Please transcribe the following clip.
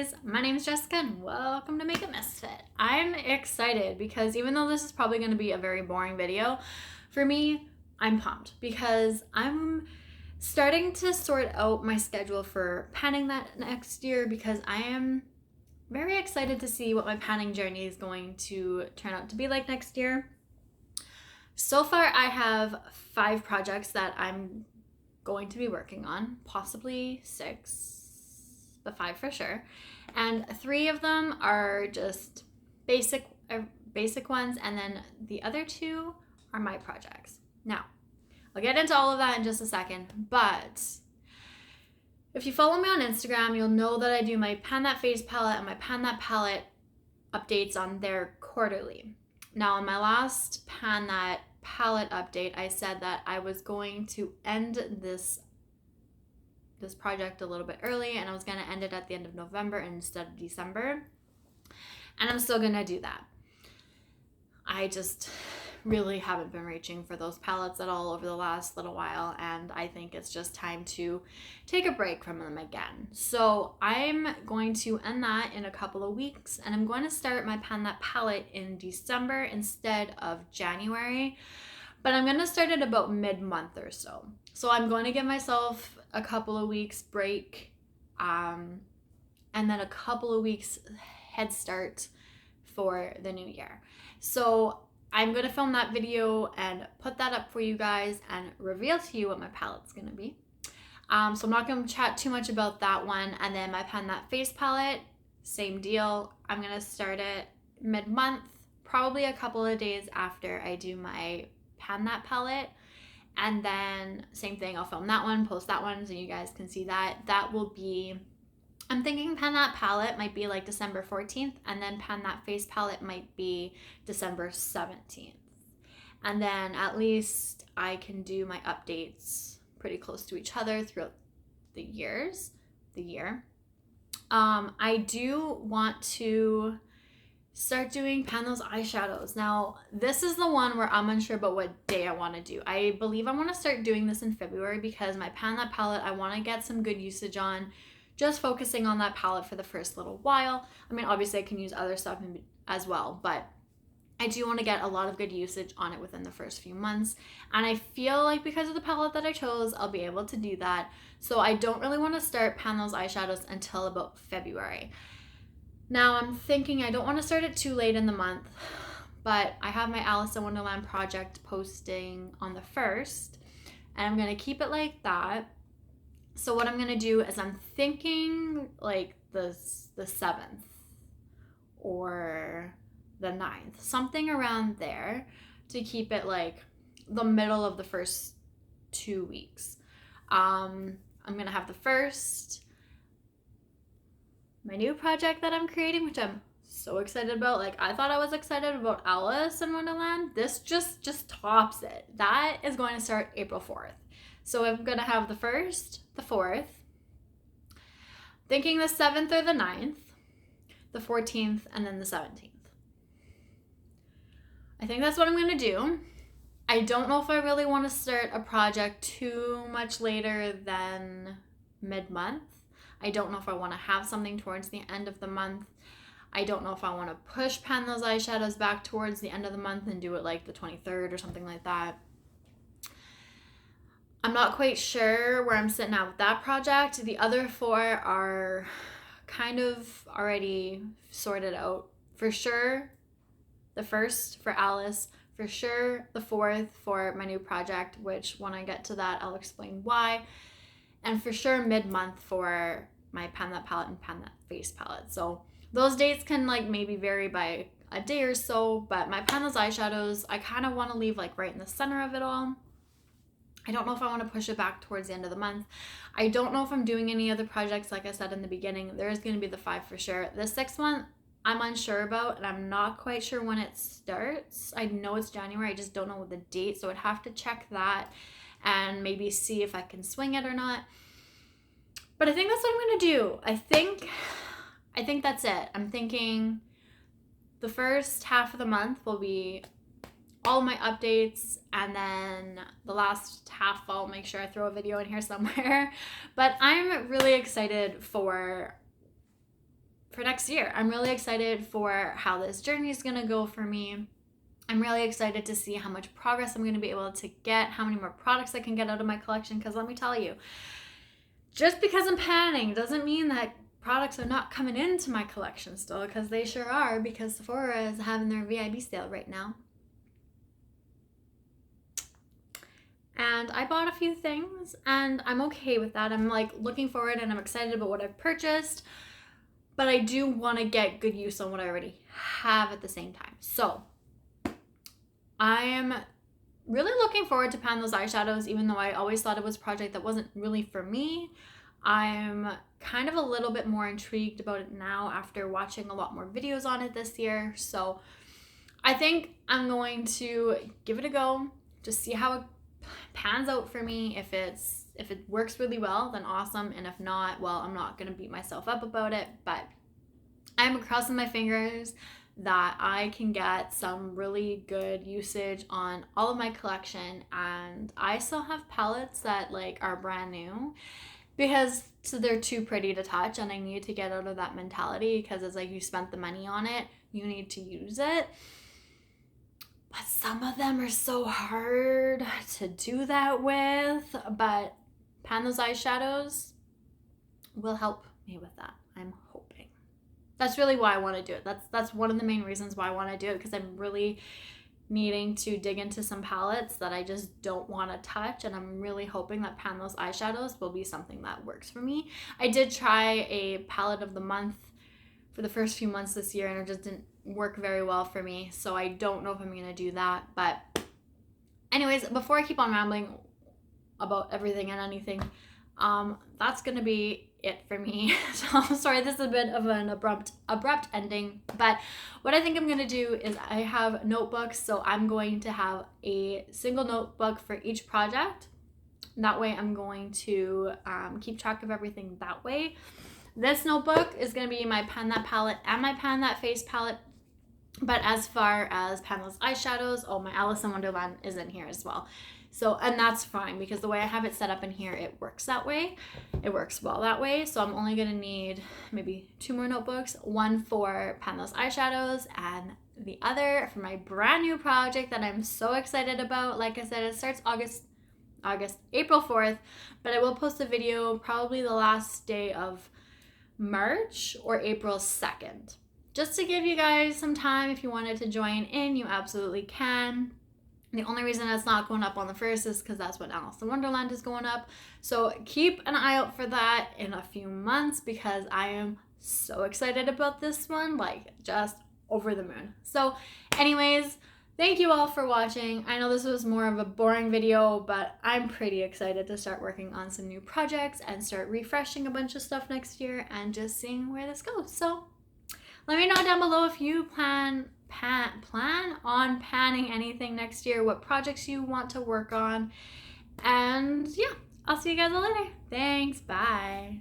guys, my name is Jessica and welcome to Makeup.misfit. I'm excited because even though this is probably going to be a very boring video, for me, I'm pumped because I'm starting to sort out my schedule for panning that next year because I am very excited to see what my panning journey is going to turn out to be like next year. So far, I have 5 projects that I'm going to be working on, possibly 6. But 5 for sure, and 3 of them are just basic ones, and then the other 2 are my projects. Now, I'll get into all of that in just a second, but if you follow me on Instagram, you'll know that I do my Pan That Face palette and my Pan That palette updates on there quarterly. Now, in my last Pan That palette update, I said that I was going to end this project a little bit early and I was going to end it at the end of November instead of December, and I'm still going to do that. I just really haven't been reaching for those palettes at all over the last little while, and I think it's just time to take a break from them again. So I'm going to end that in a couple of weeks, and I'm going to start my Pan That palette in December instead of January, but I'm going to start it about mid-month or so. So I'm going to give myself a couple of weeks break, and then a couple of weeks head start for the new year. So I'm going to film that video and put that up for you guys and reveal to you what my palette's going to be. So I'm not going to chat too much about that one. And then my Pan That Face palette, same deal. I'm going to start it mid-month, probably a couple of days after I do my Pan That palette. And then same thing, I'll film that one, post that one so you guys can see that. That will be, I'm thinking Pan That palette might be like December 14th, and then Pan That Face palette might be December 17th. And then at least I can do my updates pretty close to each other throughout the year. I do want to start doing Pan Those Eyeshadows. Now, this is the one where I'm unsure about what day I want to do. I believe I want to start doing this in February because my Pan That palette, I want to get some good usage on, just focusing on that palette for the first little while. I mean, obviously I can use other stuff as well, but I do want to get a lot of good usage on it within the first few months. And I feel like because of the palette that I chose, I'll be able to do that. So I don't really want to start Pan Those Eyeshadows until about February. Now I'm thinking I don't want to start it too late in the month, but I have my Alice in Wonderland project posting on the 1st, and I'm going to keep it like that. So what I'm going to do is I'm thinking like the 7th or the 9th, something around there, to keep it like the middle of the first 2 weeks. I'm going to have the 1st, my new project that I'm creating, which I'm so excited about. Like, I thought I was excited about Alice in Wonderland. This just tops it. That is going to start April 4th. So I'm going to have the 1st, the 4th, thinking the 7th or the 9th, the 14th, and then the 17th. I think that's what I'm going to do. I don't know if I really want to start a project too much later than mid-month. I don't know if I want to have something towards the end of the month. I don't know if I want to push Pan Those Eyeshadows back towards the end of the month and do it like the 23rd or something like that. I'm not quite sure where I'm sitting at with that project. The other 4 are kind of already sorted out. For sure, the 1st for Alice. For sure, the 4th for my new project, which when I get to that, I'll explain why. And for sure mid-month for my Pan That palette and Pan That Face palette. So those dates can like maybe vary by a day or so, but my Pan Those Eyeshadows, I kind of want to leave like right in the center of it all. I don't know if I want to push it back towards the end of the month. I don't know if I'm doing any other projects. Like I said in the beginning, there is going to be the 5 for sure. The 6th one, I'm unsure about, and I'm not quite sure when it starts. I know it's January. I just don't know the date, so I'd have to check that and maybe see if I can swing it or not. But I think that's what I'm going to do. I think that's it. I'm thinking the first half of the month will be all my updates, and then the last half I'll make sure I throw a video in here somewhere. But I'm really excited for for next year. I'm really excited for how this journey is gonna go for me. I'm really excited to see how much progress I'm gonna be able to get, how many more products I can get out of my collection, because let me tell you, just because I'm panning doesn't mean that products are not coming into my collection still, because they sure are, because Sephora is having their VIB sale right now. And I bought a few things and I'm okay with that. I'm like looking forward and I'm excited about what I've purchased, but I do want to get good use on what I already have at the same time. So I am really looking forward to Pan Those Eyeshadows, even though I always thought it was a project that wasn't really for me. I'm kind of a little bit more intrigued about it now after watching a lot more videos on it this year. So I think I'm going to give it a go, just see how it pans out for me. If it works really well, then awesome. And if not, well, I'm not going to beat myself up about it, but I'm crossing my fingers that I can get some really good usage on all of my collection. And I still have palettes that like are brand new because they're too pretty to touch, and I need to get out of that mentality because it's like you spent the money on it, you need to use it. But some of them are so hard to do that with. But Pan Those Eyeshadows will help me with that, I'm hoping. That's really why I want to do it. That's one of the main reasons why I want to do it, because I'm really needing to dig into some palettes that I just don't want to touch, and I'm really hoping that Pan Those Eyeshadows will be something that works for me. I did try a palette of the month for the first few months this year, and it just didn't work very well for me, so I don't know if I'm gonna do that. But anyways, before I keep on rambling about everything and anything, that's gonna be it for me. So I'm sorry, this is a bit of an abrupt ending, but what I think I'm gonna do is I have notebooks, so I'm going to have a single notebook for each project. That way I'm going to keep track of everything that way. This notebook is going to be my Pan That palette and my Pan That face palette. But as far as Pan Those Eyeshadows, oh, my Alice in Wonderland is in here as well. So, and that's fine because the way I have it set up in here, it works that way. It works well that way. So I'm only going to need maybe 2 more notebooks. One for Pan Those Eyeshadows and the other for my brand new project that I'm so excited about. Like I said, it starts April 4th, but I will post a video probably the last day of March or April 2nd. Just to give you guys some time, if you wanted to join in, you absolutely can. The only reason it's not going up on the 1st is because that's when Alice in Wonderland is going up. So keep an eye out for that in a few months because I am so excited about this one, like just over the moon. So anyways, thank you all for watching. I know this was more of a boring video, but I'm pretty excited to start working on some new projects and start refreshing a bunch of stuff next year and just seeing where this goes. So let me know down below if you plan on panning anything next year, what projects you want to work on. And yeah, I'll see you guys all later. Thanks, bye.